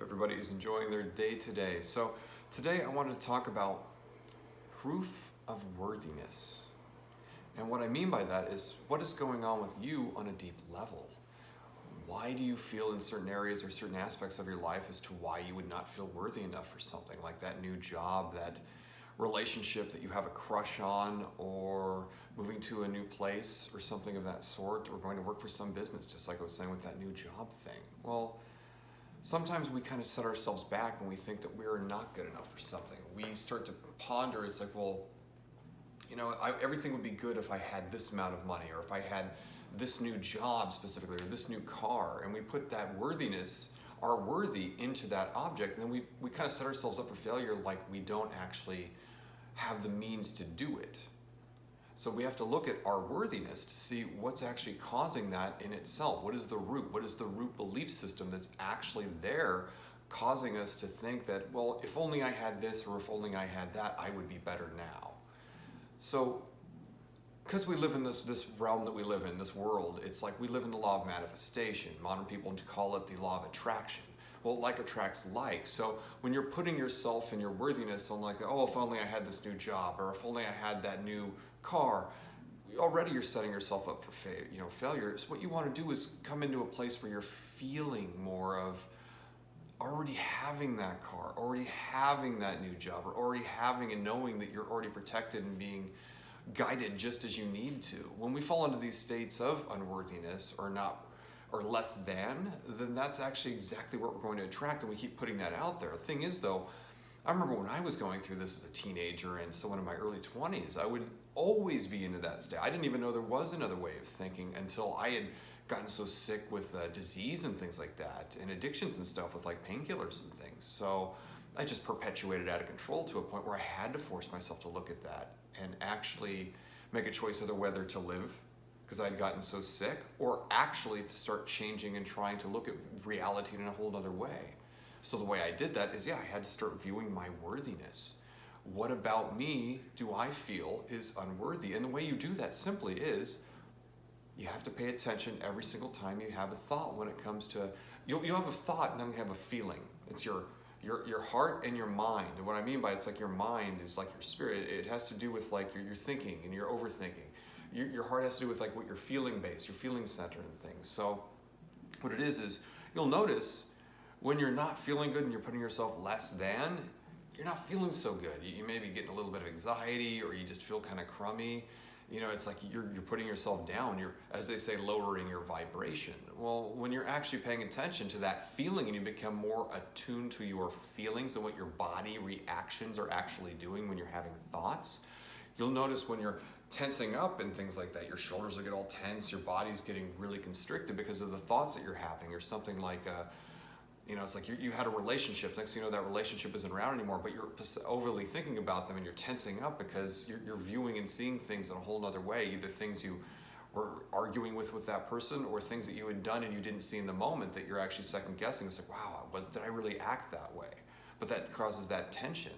everybody is enjoying their day today. So today I wanted to talk about proof of worthiness. And what I mean by that is what is going on with you on a deep level. Why do you feel in certain areas or certain aspects of your life as to why you would not feel worthy enough for something like that new job, that relationship that you have a crush on, or moving to a new place or something of that sort, or going to work for some business, just like I was saying with that new job thing. Well, sometimes we kind of set ourselves back and we think that we're not good enough for something. We start to ponder, it's like, well, everything would be good if I had this amount of money, or if I had this new job specifically, or this new car. And we put that worthiness, our worthy, into that object, and then we kind of set ourselves up for failure, like we don't actually have the means to do it. So we have to look at our worthiness to see what's actually causing that in itself. What is the root? What is the root belief system that's actually there causing us to think that, well, if only I had this, or if only I had that, I would be better now. So because we live in this realm that we live in, this world, it's like we live in the law of manifestation. Modern people call it the law of attraction. Well, like attracts like. So when you're putting yourself and your worthiness on like, oh, if only I had this new job, or if only I had that new car, already you're setting yourself up for failure. So what you want to do is come into a place where you're feeling more of already having that car, already having that new job, or already having and knowing that you're already protected and being guided just as you need to. When we fall into these states of unworthiness or not, or less than, then that's actually exactly what we're going to attract, and we keep putting that out there. The thing is though, I remember when I was going through this as a teenager and someone in my early 20s, I would always be into that state. I didn't even know there was another way of thinking until I had gotten so sick with disease and things like that, and addictions and stuff with like painkillers and things. So I just perpetuated out of control to a point where I had to force myself to look at that and actually make a choice of whether to live, because I'd gotten so sick, or actually to start changing and trying to look at reality in a whole other way. So the way I did that is, I had to start viewing my worthiness. What about me do I feel is unworthy? And the way you do that simply is, you have to pay attention every single time you have a thought. When it comes to, you'll have a thought and then you have a feeling. It's your heart and your mind. And what I mean by it's like your mind is like your spirit. It has to do with like your thinking and your overthinking. Your heart has to do with like what you're feeling based, your feeling center and things. So what it is you'll notice when you're not feeling good and you're putting yourself less than, you're not feeling so good. You may be getting a little bit of anxiety, or you just feel kind of crummy. It's like you're putting yourself down. You're, as they say, lowering your vibration. Well, when you're actually paying attention to that feeling and you become more attuned to your feelings and what your body reactions are actually doing when you're having thoughts, you'll notice when you're tensing up and things like that, your shoulders will get all tense, your body's getting really constricted because of the thoughts that you're having, or something like it's like you had a relationship. Next thing you know, that relationship isn't around anymore, but you're overly thinking about them and you're tensing up because you're viewing and seeing things in a whole other way, either things you were arguing with that person, or things that you had done and you didn't see in the moment that you're actually second guessing. It's like, wow, did I really act that way? But that causes that tension.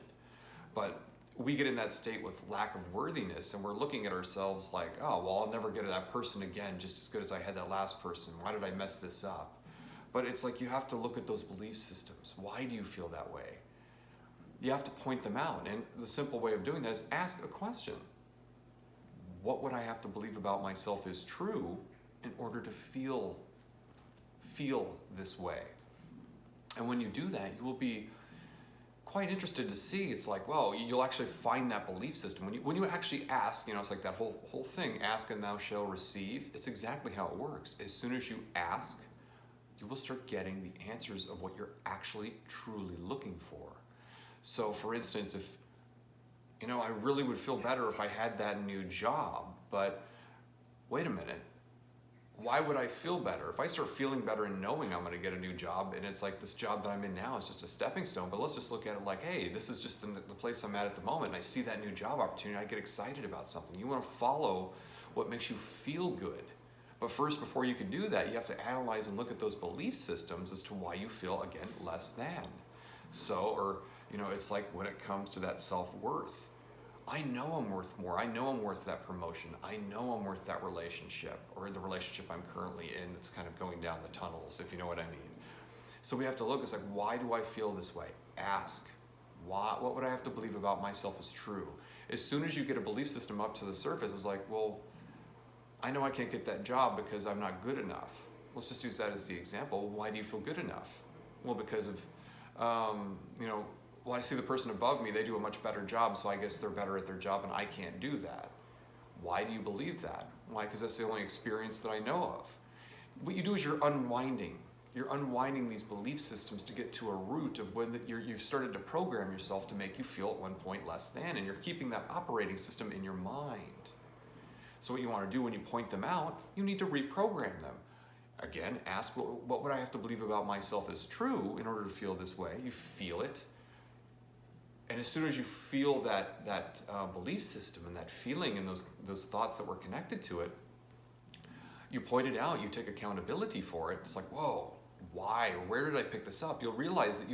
But we get in that state with lack of worthiness, and we're looking at ourselves like, oh, well, I'll never get that person again just as good as I had that last person. Why did I mess this up? But it's like you have to look at those belief systems. Why do you feel that way? You have to point them out. And the simple way of doing that is ask a question. What would I have to believe about myself is true in order to feel this way? And when you do that, you will be quite interested to see. It's like, well, you'll actually find that belief system. When you actually ask, it's like that whole thing, ask and thou shalt receive. It's exactly how it works. As soon as you ask, you will start getting the answers of what you're actually truly looking for. So for instance, if, I really would feel better if I had that new job, but wait a minute, why would I feel better? If I start feeling better and knowing I'm going to get a new job, and it's like this job that I'm in now is just a stepping stone, but let's just look at it like, hey, this is just the place I'm at the moment, and I see that new job opportunity, I get excited about something. You want to follow what makes you feel good. But first, before you can do that, you have to analyze and look at those belief systems as to why you feel, again, less than. So, it's like when it comes to that self-worth. I know I'm worth more. I know I'm worth that promotion. I know I'm worth that relationship, or the relationship I'm currently in that's kind of going down the tunnels, if you know what I mean. So we have to look, it's like, why do I feel this way? Ask, what would I have to believe about myself is true? As soon as you get a belief system up to the surface, it's like, well, I know I can't get that job because I'm not good enough. Let's just use that as the example. Why do you feel good enough? Well, because of, well, I see the person above me, they do a much better job, so I guess they're better at their job and I can't do that. Why do you believe that? Why? Because that's the only experience that I know of. What you do is you're unwinding these belief systems to get to a root of when you've started to program yourself to make you feel at one point less than, and you're keeping that operating system in your mind. So what you want to do when you point them out, you need to reprogram them. Again, ask, what would I have to believe about myself is true in order to feel this way? You feel it. And as soon as you feel that belief system and that feeling and those thoughts that were connected to it, you point it out, you take accountability for it. It's like, whoa, why? Or where did I pick this up? You'll realize that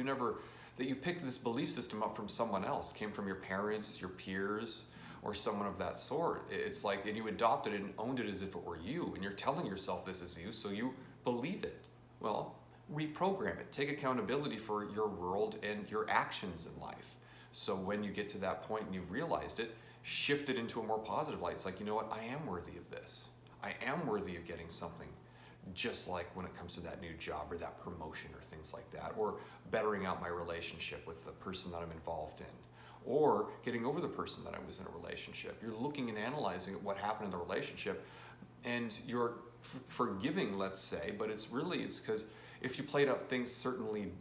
you picked this belief system up from someone else. It came from your parents, your peers, or someone of that sort. It's like, and you adopted it and owned it as if it were you, and you're telling yourself this is you, so you believe it. Well, reprogram it. Take accountability for your world and your actions in life. So when you get to that point and you've realized it, shift it into a more positive light. It's like, you know what, I am worthy of this. I am worthy of getting something, just like when it comes to that new job or that promotion or things like that, or bettering out my relationship with the person that I'm involved in, or getting over the person that I was in a relationship. You're looking and analyzing at what happened in the relationship, and you're forgiving, let's say, but it's because if you played out things certainly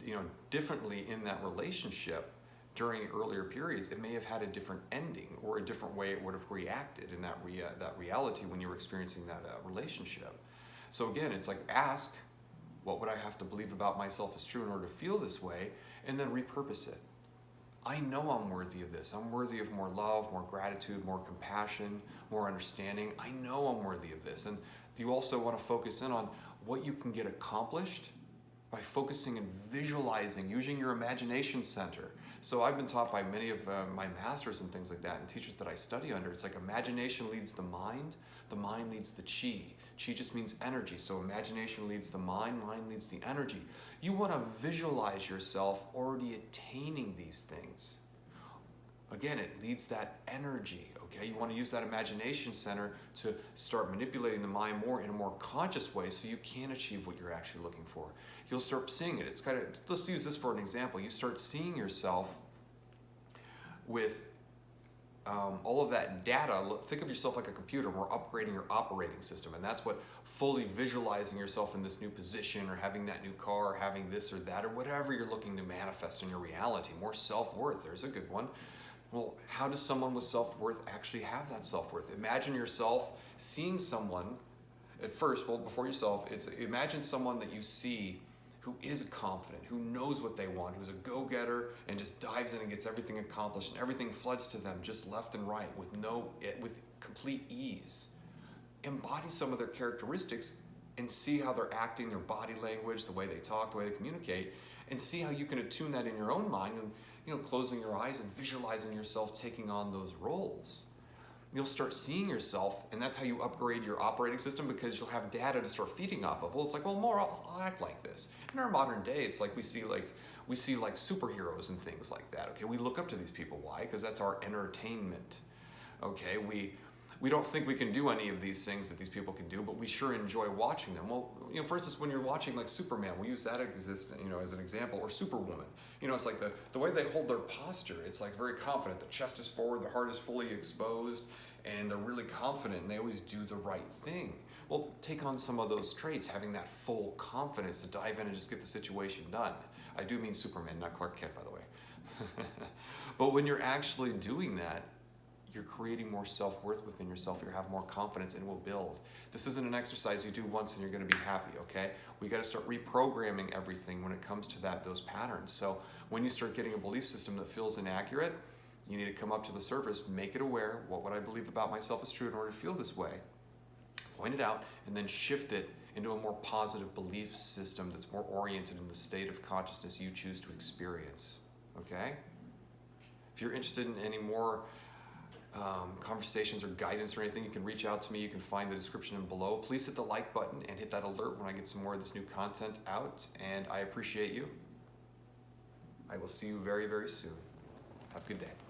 differently in that relationship during earlier periods, it may have had a different ending or a different way it would have reacted in that reality when you were experiencing that relationship. So again, it's like, ask, what would I have to believe about myself is true in order to feel this way, and then repurpose it. I know I'm worthy of this. I'm worthy of more love, more gratitude, more compassion, more understanding. I know I'm worthy of this. And you also want to focus in on what you can get accomplished by focusing and visualizing, using your imagination center. So I've been taught by many of my masters and things like that and teachers that I study under, it's like imagination leads the mind leads the chi. Chi just means energy, so imagination leads the mind leads the energy. You want to visualize yourself already attaining these things. Again, it leads that energy, okay? You want to use that imagination center to start manipulating the mind more in a more conscious way so you can achieve what you're actually looking for. You'll start seeing it. It's kind of, let's use this for an example. You start seeing yourself with all of that data. Think of yourself like a computer. We're upgrading your operating system, and that's what fully visualizing yourself in this new position or having that new car or having this or that or whatever you're looking to manifest in your reality. More self-worth. There's a good one. Well, how does someone with self-worth actually have that self-worth? Imagine yourself seeing someone at first, well, before yourself, imagine someone that you see who is confident, who knows what they want, who's a go-getter and just dives in and gets everything accomplished and everything floods to them just left and right with complete ease. Embody some of their characteristics and see how they're acting, their body language, the way they talk, the way they communicate, and see how you can attune that in your own mind and closing your eyes and visualizing yourself taking on those roles. You'll start seeing yourself, and that's how you upgrade your operating system, because you'll have data to start feeding off of. Well, it's like, well, more I'll act like this. In our modern day, it's like we see superheroes and things like that. Okay, we look up to these people. Why? Because that's our entertainment. Okay, we don't think we can do any of these things that these people can do, but we sure enjoy watching them. Well, for instance, when you're watching like Superman, we use that as an example, or Superwoman. It's like the way they hold their posture. It's like very confident. The chest is forward, the heart is fully exposed, and they're really confident, and they always do the right thing. Well, take on some of those traits, having that full confidence to dive in and just get the situation done. I do mean Superman, not Clark Kent, by the way. But when you're actually doing that, you're creating more self-worth within yourself. You have more confidence and will build. This isn't an exercise you do once and you're going to be happy, okay? We got to start reprogramming everything when it comes to those patterns. So when you start getting a belief system that feels inaccurate, you need to come up to the surface, make it aware. What would I believe about myself is true in order to feel this way? Point it out, and then shift it into a more positive belief system that's more oriented in the state of consciousness you choose to experience, okay? If you're interested in any more conversations or guidance or anything, you can reach out to me. You can find the description below. Please hit the like button and hit that alert when I get some more of this new content out. And I appreciate you. I will see you very, very soon. Have a good day.